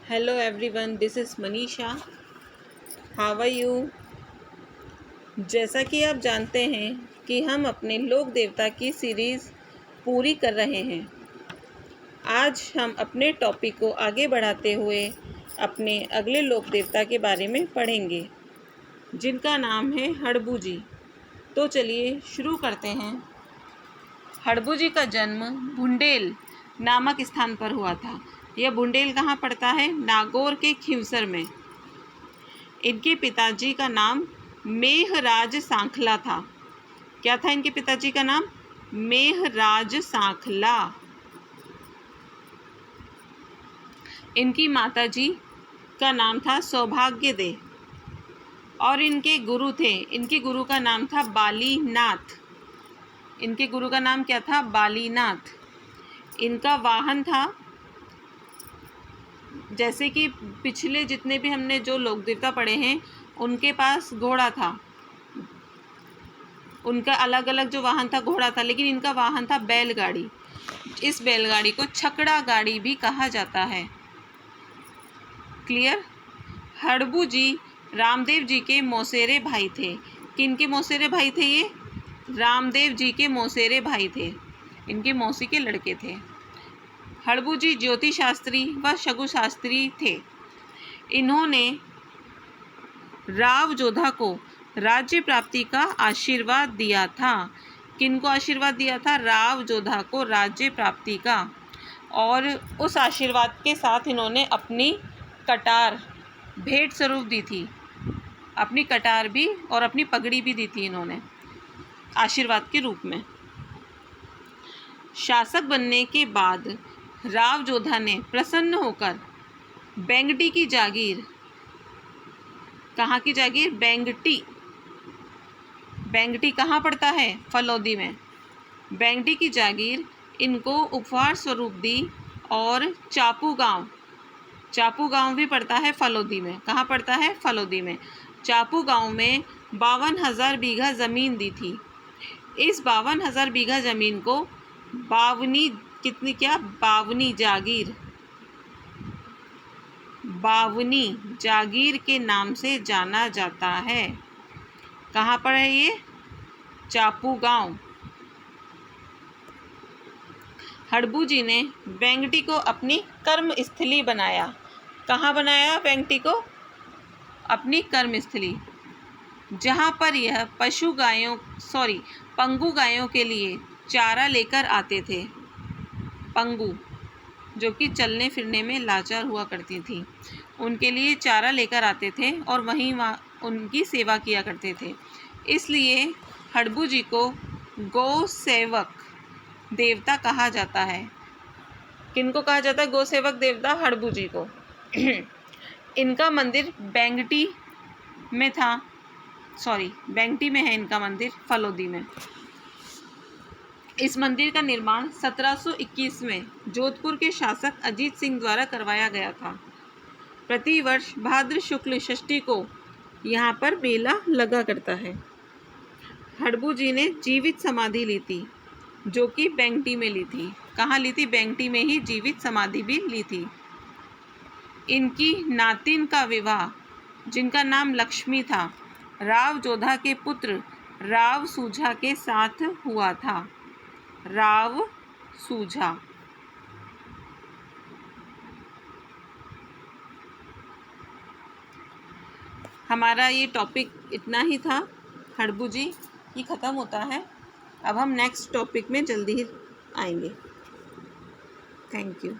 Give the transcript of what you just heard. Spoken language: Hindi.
Hello everyone, this is Manisha. How are you? जैसा कि आप जानते हैं कि हम अपने लोक देवता की सीरीज़ पूरी कर रहे हैं। आज हम अपने टॉपिक को आगे बढ़ाते हुए अपने अगले लोक देवता के बारे में पढ़ेंगे, जिनका नाम है हड़बू जी। तो चलिए शुरू करते हैं। हड़बू जी का जन्म भुंडेल नामक स्थान पर हुआ था। यह भुंडेल कहाँ पड़ता है? नागौर के खिंवसर में। इनके पिताजी का नाम मेहराज सांखला था। क्या था इनके पिताजी का नाम? मेहराज सांखला। इनकी माताजी का नाम था सौभाग्य दे और इनके गुरु थे, इनके गुरु का नाम था बालीनाथ। इनके गुरु का नाम क्या था? बालीनाथ। इनका वाहन था, जैसे कि पिछले जितने भी हमने जो लोक देवता पढ़े हैं उनके पास घोड़ा था, उनका अलग अलग जो वाहन था घोड़ा था, लेकिन इनका वाहन था बैलगाड़ी। इस बैलगाड़ी को छकड़ा गाड़ी भी कहा जाता है। क्लियर? हड़बू जी रामदेव जी के मौसेरे भाई थे। किनके मौसेरे भाई थे ये? रामदेव जी के मौसेरे भाई थे, इनके मौसी के लड़के थे। हड़बू जी ज्योतिष शास्त्री व शगु शास्त्री थे। इन्होंने राव जोधा को राज्य प्राप्ति का आशीर्वाद दिया था। किनको आशीर्वाद दिया था? राव जोधा को राज्य प्राप्ति का। और उस आशीर्वाद के साथ इन्होंने अपनी कटार भेंट स्वरूप दी थी। अपनी कटार भी और अपनी पगड़ी भी दी थी इन्होंने आशीर्वाद के रूप में। शासक बनने के बाद राव जोधा ने प्रसन्न होकर बेंगटी की जागीर, कहाँ की जागीर? बेंगटी। बेंगटी कहाँ पड़ता है? फलौदी में। बेंगटी की जागीर इनको उपहार स्वरूप दी और चापू गांव भी पड़ता है फलौदी में। कहाँ पड़ता है? फलौदी में। चापू गांव में 52,000 बीघा ज़मीन दी थी। इस 52,000 बीघा ज़मीन को बावनी जागीर के नाम से जाना जाता है। कहाँ पर है ये? चापू गांव। हड़बू जी ने बेंगटी को अपनी कर्म स्थली बनाया। कहाँ बनाया बेंगटी को? अपनी कर्म स्थली, जहाँ पर यह पंगु गायों के लिए चारा लेकर आते थे। पंगु जो कि चलने फिरने में लाचार हुआ करती थी, उनके लिए चारा लेकर आते थे और वहीं उनकी सेवा किया करते थे। इसलिए हड़बू जी को गौ सेवक देवता कहा जाता है। किनको कहा जाता है गौ सेवक देवता? हड़बू जी को। इनका मंदिर बेंगटी में है इनका मंदिर, फलौदी में। इस मंदिर का निर्माण 1721 में जोधपुर के शासक अजीत सिंह द्वारा करवाया गया था। प्रतिवर्ष भाद्र शुक्ल षष्ठी को यहाँ पर मेला लगा करता है। हड़बू जी ने जीवित समाधि ली थी, जो कि बेंगटी में ली थी। कहाँ ली थी? बेंगटी में ही जीवित समाधि भी ली थी। इनकी नातिन का विवाह, जिनका नाम लक्ष्मी था, राव जोधा के पुत्र राव सूझा के साथ हुआ था। राव सूझा। हमारा ये टॉपिक इतना ही था। हड़बू जी ये ख़त्म होता है। अब हम नेक्स्ट टॉपिक में जल्दी ही आएंगे। Thank you.